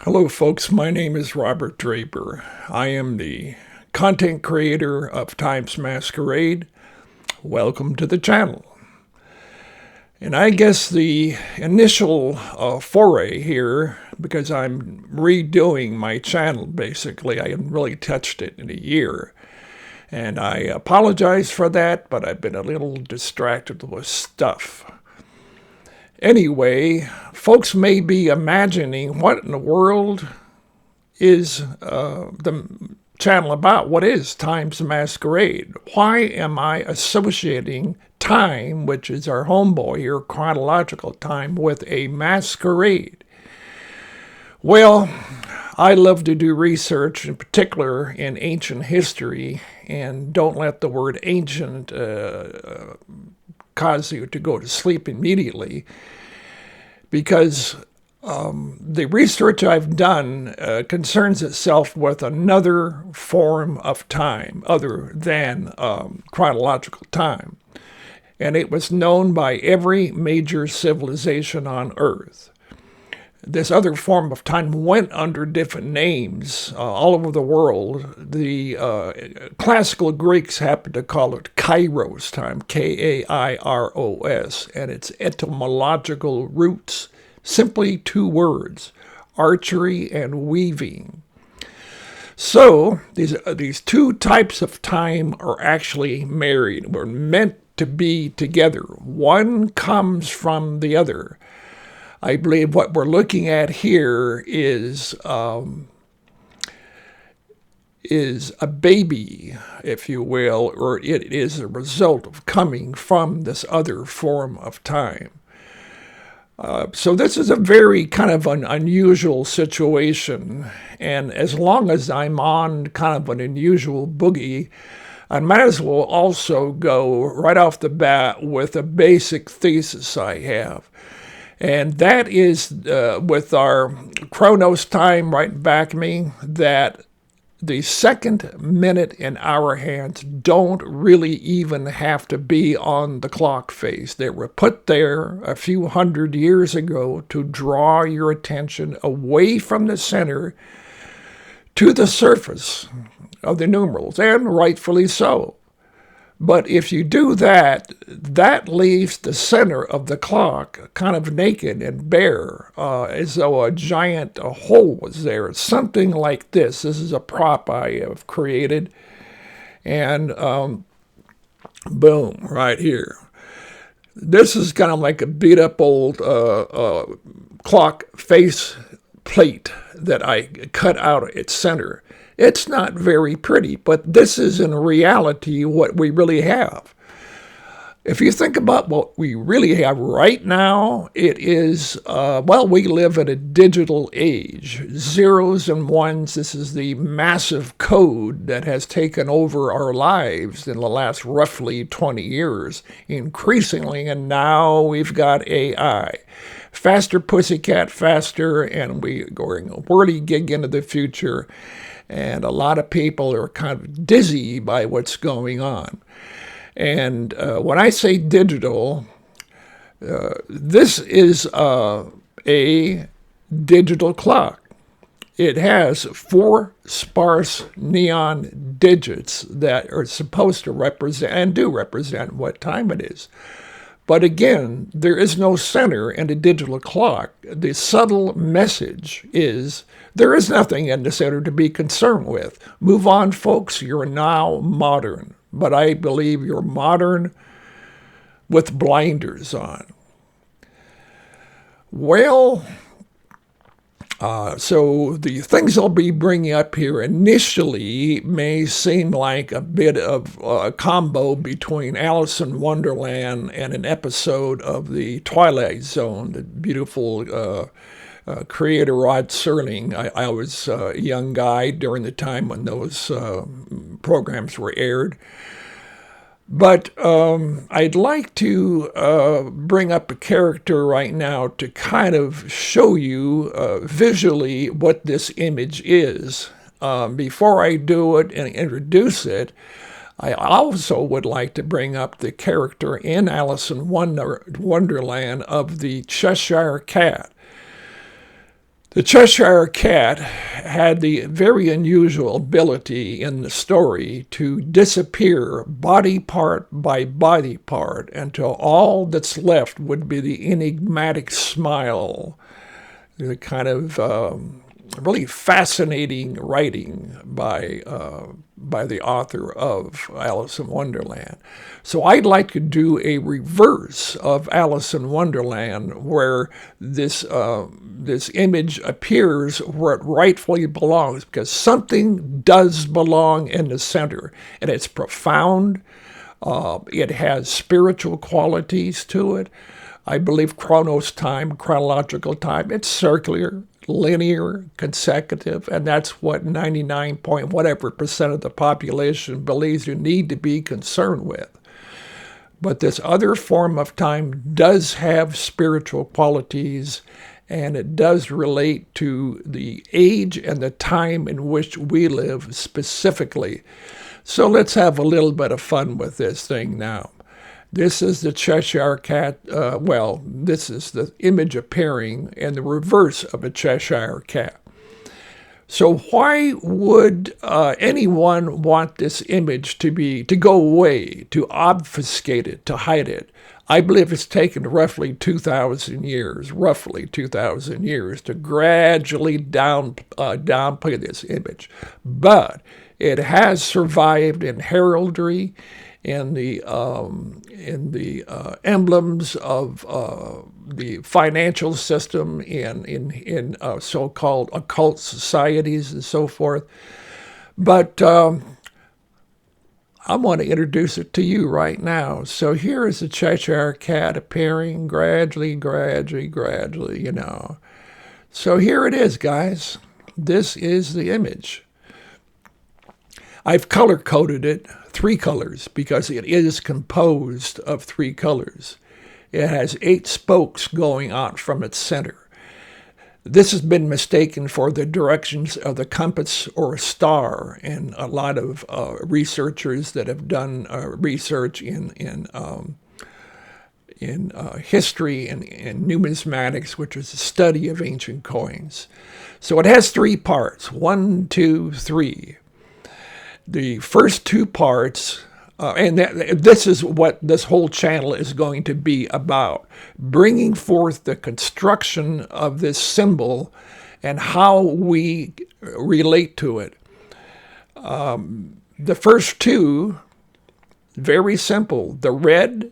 Hello, folks. My name is Robert Draper. I am the content creator of Times Masquerade. Welcome to the channel. And I guess the initial foray here, because I'm redoing my channel basically, I haven't really touched it in a year. And I apologize for that, but I've been a little distracted with stuff. Anyway, folks may be imagining what in the world is the channel about? What is Times Masquerade? Why am I associating time, which is our homeboy here, chronological time, with a masquerade? Well, I love to do research, in particular in ancient history, and don't let the word ancient cause you to go to sleep immediately, because the research I've done concerns itself with another form of time other than chronological time. And it was known by every major civilization on Earth. This other form of time went under different names all over the world. The classical Greeks happened to call it Kairos time, Kairos, and its etymological roots, simply two words, archery and weaving. So these two types of time are actually married. We're meant to be together. One comes from the other. I believe what we're looking at here is a baby, if you will, or it is a result of coming from this other form of time. So this is a very kind of an unusual situation, and as long as I'm on kind of an unusual boogie, I might as well also go right off the bat with a basic thesis I have. And that is with our Chronos time right back me, that the second, minute, and hour hands don't really even have to be on the clock face. They were put there a few hundred years ago to draw your attention away from the center to the surface of the numerals, and rightfully so. But if you do that, that leaves the center of the clock kind of naked and bare, as though a giant hole was there. Something like this. This is a prop I have created. And boom, right here. This is kind of like a beat up old clock face plate that I cut out at its center. It's not very pretty, but this is in reality what we really have. If you think about what we really have right now, it is, we live in a digital age. Zeros and ones, this is the massive code that has taken over our lives in the last roughly 20 years, increasingly, and now we've got AI. Faster, pussycat, faster, and we're going a whirly-gig into the future. And a lot of people are kind of dizzy by what's going on. And when I say digital, this is a digital clock. It has 4 sparse neon digits that are supposed to represent, and do represent, what time it is. But again, there is no center in a digital clock. The subtle message is there is nothing in the center to be concerned with. Move on, folks. You're now modern. But I believe you're modern with blinders on. Well, so the things I'll be bringing up here initially may seem like a bit of a combo between Alice in Wonderland and an episode of The Twilight Zone, the beautiful creator Rod Serling. I was a young guy during the time when those programs were aired. But I'd like to bring up a character right now to kind of show you visually what this image is. Before I do it and introduce it, I also would like to bring up the character in Alice in Wonderland of the Cheshire Cat. The Cheshire Cat had the very unusual ability in the story to disappear body part by body part until all that's left would be the enigmatic smile, the kind of really fascinating writing by the author of Alice in Wonderland. So I'd like to do a reverse of Alice in Wonderland, where this image appears where it rightfully belongs, because something does belong in the center, and it's profound. It has spiritual qualities to it. I believe chronos time, chronological time, it's circular, linear, consecutive, and that's what 99 point whatever percent of the population believes you need to be concerned with. But this other form of time does have spiritual qualities, and it does relate to the age and the time in which we live specifically. So let's have a little bit of fun with this thing now. This is the Cheshire Cat. This is the image appearing in the reverse of a Cheshire Cat. So why would anyone want this image to go away, to obfuscate it, to hide it? I believe it's taken roughly 2,000 years, to gradually downplay this image. But it has survived in heraldry, in the emblems of the financial system, in so-called occult societies and so forth. But I want to introduce it to you right now. So here is the Cheshire Cat appearing gradually, So here it is, guys. This is the image. I've color-coded it 3 colors because it is composed of 3 colors. It has 8 spokes going out from its center. This has been mistaken for the directions of the compass or a star, and a lot of researchers that have done research in history and numismatics, which is the study of ancient coins. So it has 3 parts, 1, 2, 3. The first 2 parts, and this is what this whole channel is going to be about, bringing forth the construction of this symbol and how we relate to it. The first 2, very simple. The red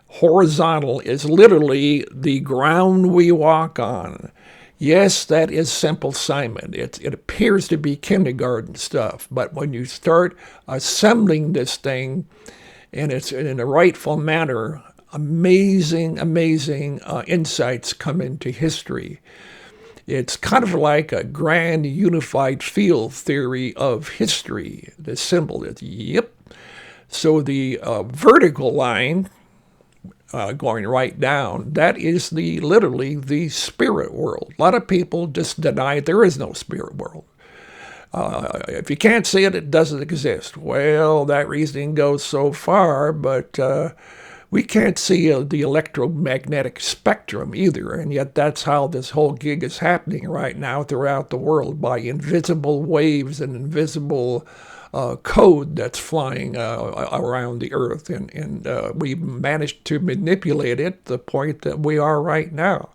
horizontal is literally the ground we walk on. Yes, that is Simple Simon. It appears to be kindergarten stuff, but when you start assembling this thing, and it's in a rightful manner, amazing insights come into history. It's kind of like a grand unified field theory of history. The symbol is, yep. So the vertical line, going right down, that is literally the spirit world. A lot of people just deny there is no spirit world. If you can't see it, it doesn't exist. Well, that reasoning goes so far, but we can't see the electromagnetic spectrum either, and yet that's how this whole gig is happening right now throughout the world, by invisible waves and invisible code that's flying around the earth, and we've managed to manipulate it to the point that we are right now.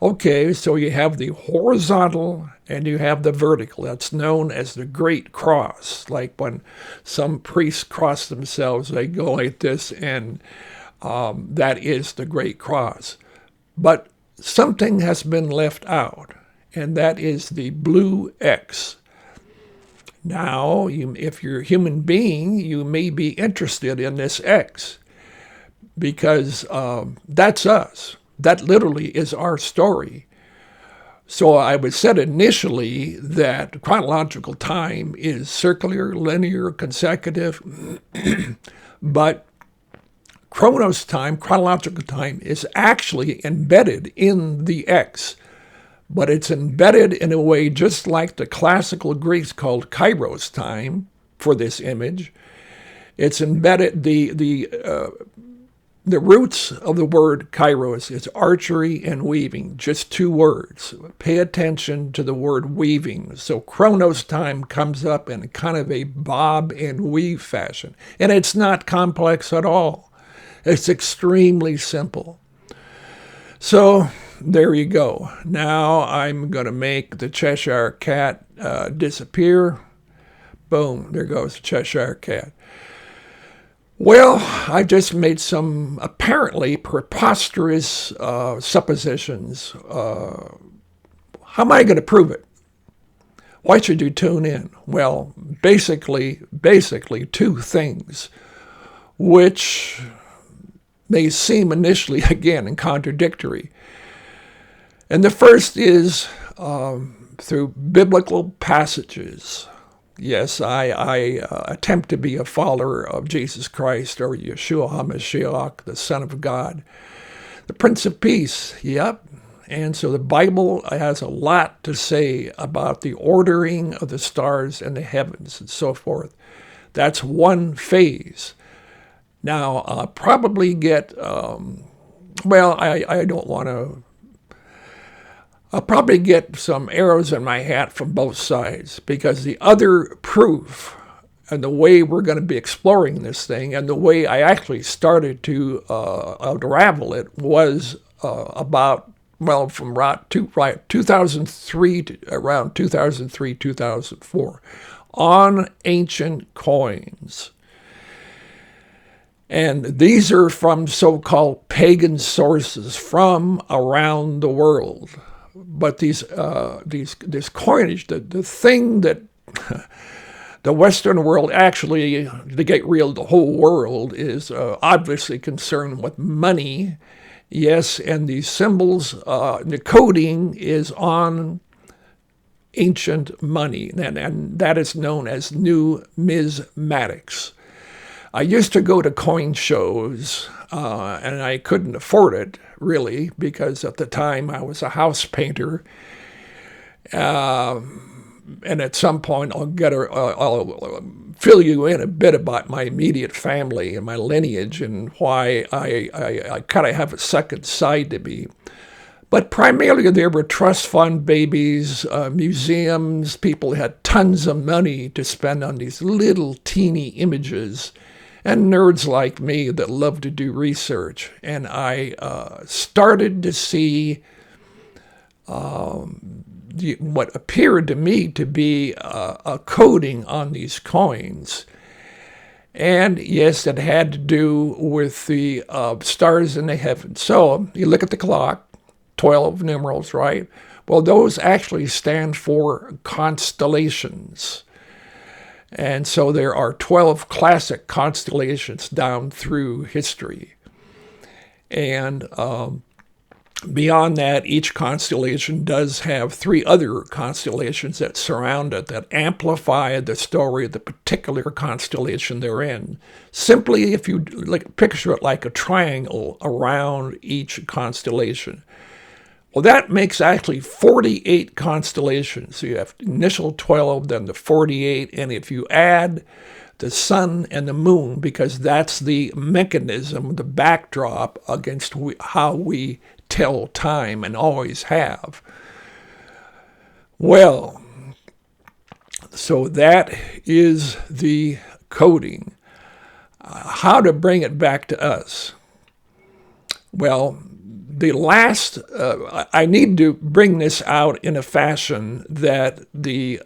Okay, so you have the horizontal and you have the vertical. That's known as the Great Cross. Like when some priests cross themselves, they go like this, and that is the Great Cross. But something has been left out, and that is the blue X. Now, if you're a human being, you may be interested in this X, because that's us. That literally is our story. So I would said initially that chronological time is circular, linear, consecutive, but chronos time, chronological time, is actually embedded in the X. But it's embedded in a way just like the classical Greeks called Kairos time for this image. It's embedded, the The roots of the word Kairos is archery and weaving, just two words. Pay attention to the word weaving. So Chronos time comes up in kind of a bob and weave fashion. And it's not complex at all. It's extremely simple. So there you go. Now I'm going to make the Cheshire Cat disappear. Boom, there goes the Cheshire Cat. Well, I just made some apparently preposterous suppositions. How am I going to prove it? Why should you tune in? Well, basically two things, which may seem initially, again, contradictory. And the first is through biblical passages. Yes, I attempt to be a follower of Jesus Christ, or Yeshua HaMashiach, the Son of God, the Prince of Peace. Yep. And so the Bible has a lot to say about the ordering of the stars and the heavens and so forth. That's one phase. Now, I'll probably get, I don't want to, I'll probably get some arrows in my hat from both sides, because the other proof and the way we're going to be exploring this thing and the way I actually started to unravel it was from around 2003 to around 2003, 2004 on ancient coins. And these are from so-called pagan sources from around the world. But this coinage, the thing that the Western world actually, to get real, the whole world is obviously concerned with money. Yes, and these symbols, the coding is on ancient money, and that is known as numismatics. I used to go to coin shows, and I couldn't afford it, really, because at the time I was a house painter. And at some point I'll fill you in a bit about my immediate family and my lineage and why I kind of have a second side to me. But primarily there were trust fund babies, museums, people had tons of money to spend on these little teeny images, and nerds like me that love to do research. And I started to see what appeared to me to be a coding on these coins. And yes, it had to do with the stars in the heavens. So you look at the clock, 12 numerals, right? Well, those actually stand for constellations. And so there are 12 classic constellations down through history. And beyond that, each constellation does have 3 other constellations that surround it that amplify the story of the particular constellation they're in. Simply, if you picture it like a triangle around each constellation. Well, that makes actually 48 constellations. So you have the initial 12, then the 48, and if you add the sun and the moon, because that's the mechanism, the backdrop against how we tell time and always have. Well, so that is the coding. How to bring it back to us? Well, I need to bring this out in a fashion that the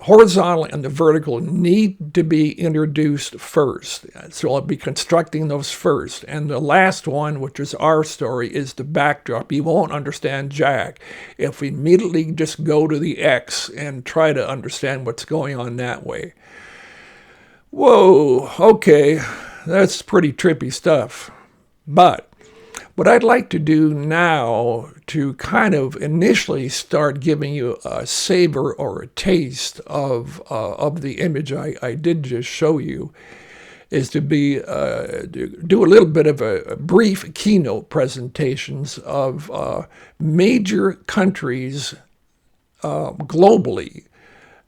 horizontal and the vertical need to be introduced first. So I'll be constructing those first. And the last one, which is our story, is the backdrop. You won't understand jack if we immediately just go to the X and try to understand what's going on that way. Whoa, okay, that's pretty trippy stuff. But what I'd like to do now to kind of initially start giving you a savor or a taste of the image I did just show you is to do a little bit of a brief keynote presentations of major countries globally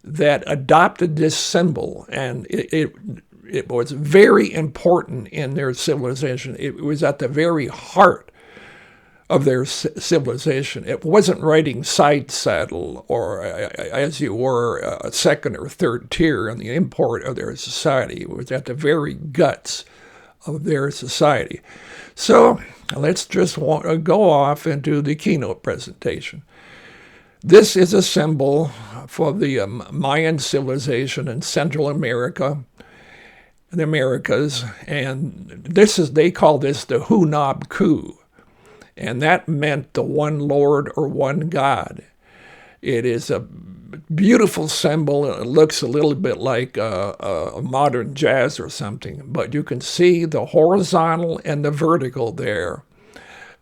that adopted this symbol, and it was very important in their civilization. It was at the very heart of their civilization. It wasn't riding side saddle or, as you were, a second or third tier in the import of their society. It was at the very guts of their society. So let's just go off and do the keynote presentation. This is a symbol for the Mayan civilization in Central America, the Americas, and they call this the Hunab Ku. And that meant the one Lord or one God. It is a beautiful symbol. It looks a little bit like a modern jazz or something, but you can see the horizontal and the vertical there.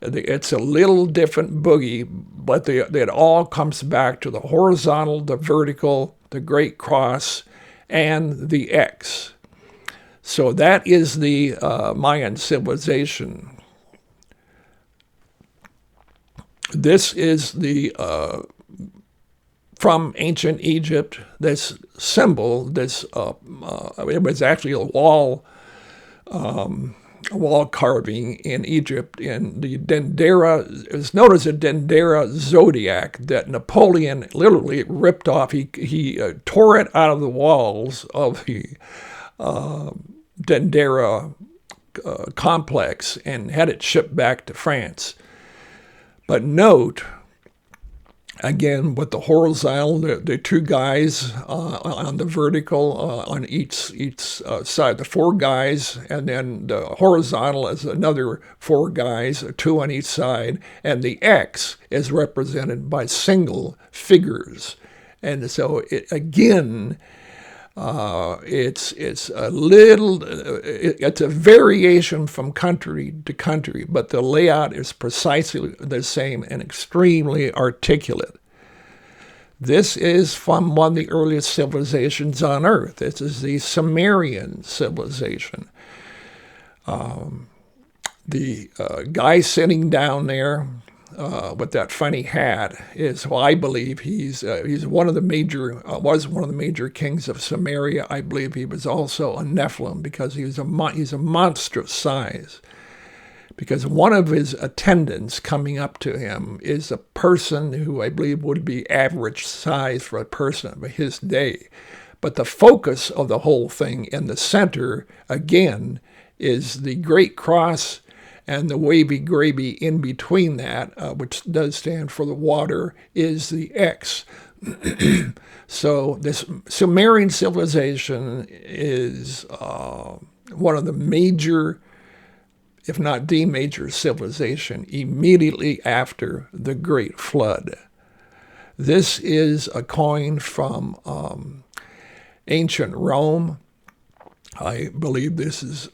It's a little different boogie, but it all comes back to the horizontal, the vertical, the Great Cross, and the X. So that is the Mayan civilization. This is the from ancient Egypt. This symbol, it was actually a wall carving in Egypt in the Dendera. It's known as the Dendera zodiac that Napoleon literally ripped off. He tore it out of the walls of the Dendera complex and had it shipped back to France. But note, again, with the horizontal, the two guys on the vertical on each side, the four guys, and then the horizontal is another four guys, two on each side, and the X is represented by single figures. And so, it's a variation from country to country, but the layout is precisely the same and extremely articulate. This is from one of the earliest civilizations on Earth. This is the Sumerian civilization. The guy sitting down there with that funny hat is, well, I believe he's one of the major was one of the major kings of Samaria. I believe he was also a Nephilim because he's a monstrous size. Because one of his attendants coming up to him is a person who I believe would be average size for a person of his day. But the focus of the whole thing in the center, again, is the Great Cross and the wavy gravy in between that, which does stand for the water, is the X. So this Sumerian civilization is one of the major, if not the major civilization, immediately after the Great Flood. This is a coin from ancient Rome. I believe this is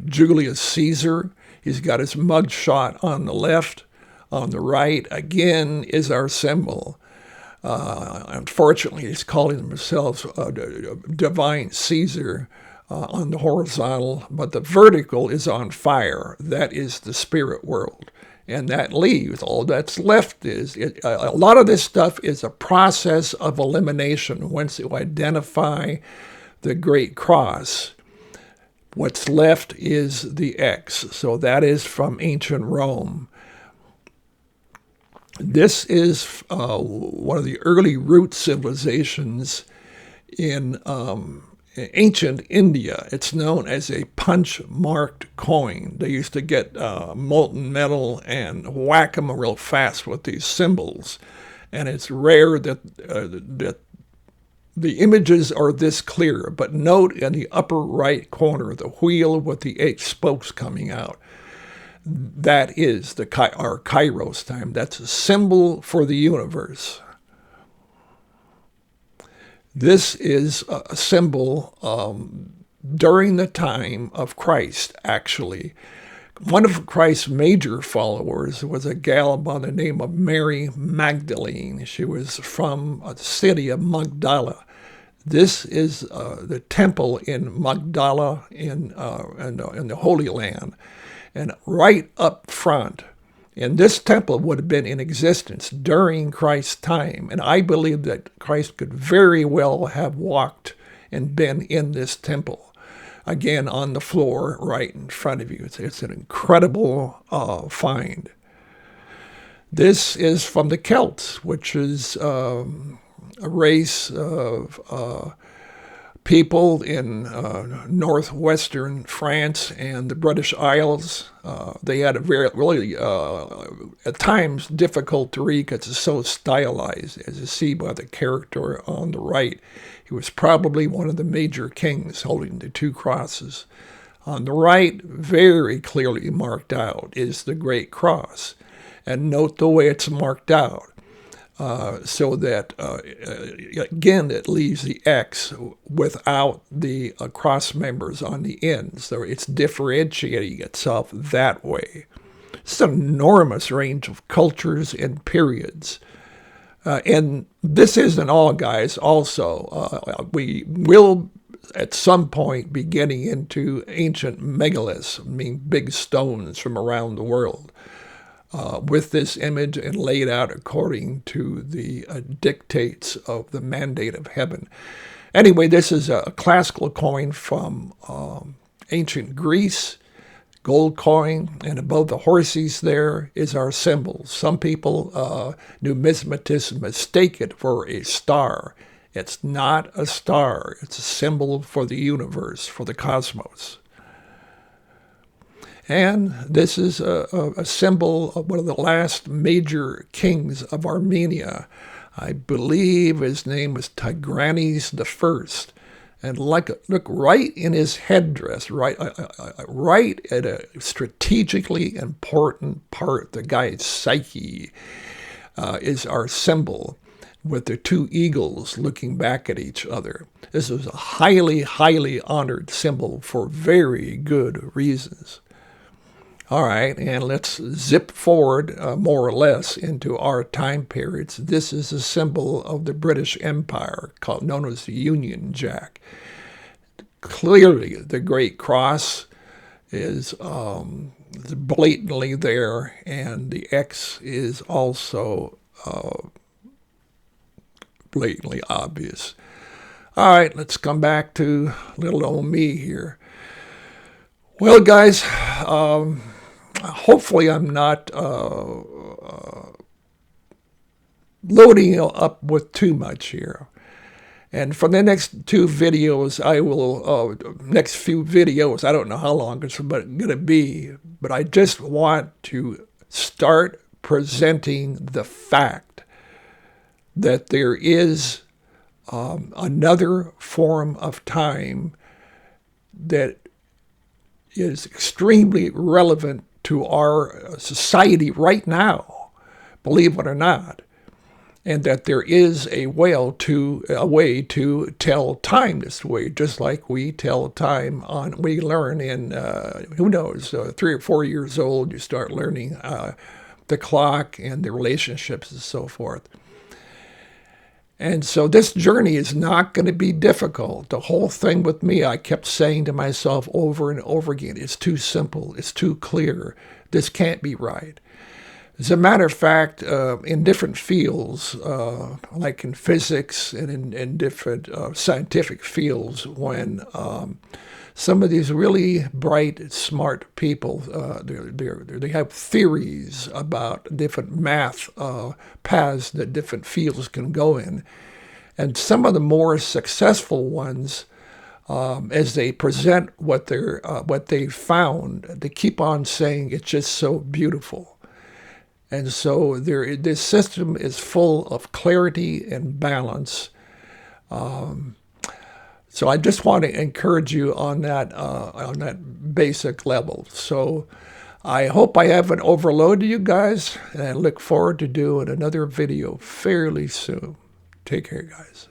Julius Caesar. He's got his mugshot on the left. On the right, again, is our symbol. Unfortunately, he's calling themselves Divine Caesar on the horizontal, but the vertical is on fire. That is the spirit world. And that leaves, all that's left is, a lot of this stuff is a process of elimination. Once you identify the Great Cross, what's left is the X. So that is from ancient Rome. This is one of the early root civilizations in ancient India. It's known as a punch-marked coin. They used to get molten metal and whack them real fast with these symbols. And it's rare that the images are this clear, but note in the upper right corner, the wheel with the 8 spokes coming out. That is our Kairos time. That's a symbol for the universe. This is a symbol during the time of Christ, actually. One of Christ's major followers was a gal by the name of Mary Magdalene. She was from the city of Magdala. This is the temple in Magdala in the Holy Land. And right up front, and this temple would have been in existence during Christ's time. And I believe that Christ could very well have walked and been in this temple. again, on the floor right in front of you. It's an incredible find. This is from the Celts, which is a race of people in northwestern France and the British Isles. They had a really, at times, difficult to read because it's so stylized, as you see by the character on the right. He was probably one of the major kings holding the two crosses. On the right, very clearly marked out, is the Great Cross. And note the way it's marked out. So that, again, it leaves the X without the cross members on the end. So it's differentiating itself that way. It's an enormous range of cultures and periods. And this isn't all, guys. Also, we will, at some point, be getting into ancient megaliths, I mean big stones from around the world. With this image and laid out according to the dictates of the mandate of heaven. Anyway, this is a classical coin from ancient Greece, gold coin, and above the horses there is our symbol. Some people, numismatists, mistake it for a star. It's not a star. It's a symbol for the universe, for the cosmos. And this is a symbol of one of the last major kings of Armenia. I believe his name was Tigranes I. And look right in his headdress, right at a strategically important part, the guy's psyche is our symbol, with the two eagles looking back at each other. This is a highly, highly honored symbol for very good reasons. All right, and let's zip forward more or less into our time periods. This is a symbol of the British Empire, known as the Union Jack. Clearly, the Great Cross is blatantly there, and the X is also blatantly obvious. All right, let's come back to little old me here. Well, guys, hopefully I'm not loading you up with too much here. And for the next two videos, I will, next few videos, I don't know how long it's going to be, but I just want to start presenting the fact that there is another form of time that is extremely relevant to our society right now, believe it or not, and that there is a way to tell time this way, just like we tell time we learn in, 3 or 4 years old, you start learning the clock and the relationships and so forth. And so this journey is not going to be difficult. The whole thing with me, I kept saying to myself over and over again, it's too simple, it's too clear, this can't be right. As a matter of fact, in different fields, like in physics and in different scientific fields, when some of these really bright, smart people, they have theories about different math paths that different fields can go in. And some of the more successful ones, as they present what they found, they keep on saying it's just so beautiful. And so this system is full of clarity and balance. So I just want to encourage you on that basic level. So I hope I haven't overloaded you guys, and I look forward to doing another video fairly soon. Take care, guys.